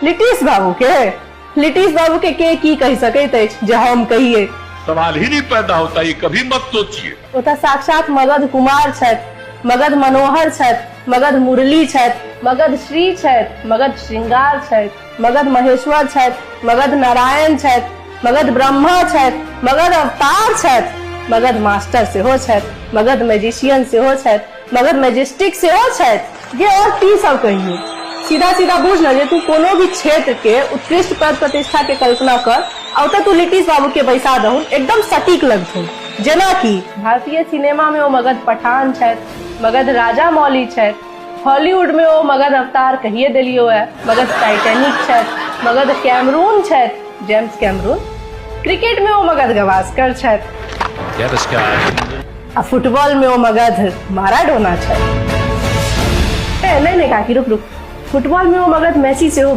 लिटिस बाबू के की कही सकैत अछि जे हम कहिए। सवाल ही नहीं पैदा होता, ये कभी मत सोचिए। ओ तऽ साक्षात मगध कुमार छथि, मगध मनोहर छथि, मगध मुरली छथि, मगध श्री छथि, मगध श्रृंगार छथि, मगध महेश्वर छथि, मगध नारायण छथि, मगध ब्रह्मा छथि, मगध अवतार छथि, मगध मास्टर सेहो छथि, मगध मैजिशियन सेहो छथि, मगध मैजेस्टिक सेहो छथि। ये और की सब कहिए। सीधा सीधा बुझ न जे तू कोनो भी क्षेत्र के उत्कृष्ट पद प्रतिष्ठा के कल्पना कर, और तू लिटिस बाबू के बैसा दहु, एकदम सटीक लगथुन। जेना कि भारतीय सिनेमा में वो मगध पठान छथि, मगध राजा मौली छथि, हॉलीवुड में वो मगध अवतार कहिए देलियो है, मगध टाइटैनिक छथि, मगध कैमरून छथि, जेम्स कैमरून, क्रिकेट में वो मगध गवास्कर छथि, आ फुटबॉल में वो मगध माराडोना छथि। नहीं काकी रुक, फुटबॉल में वो मगध मेसी से हो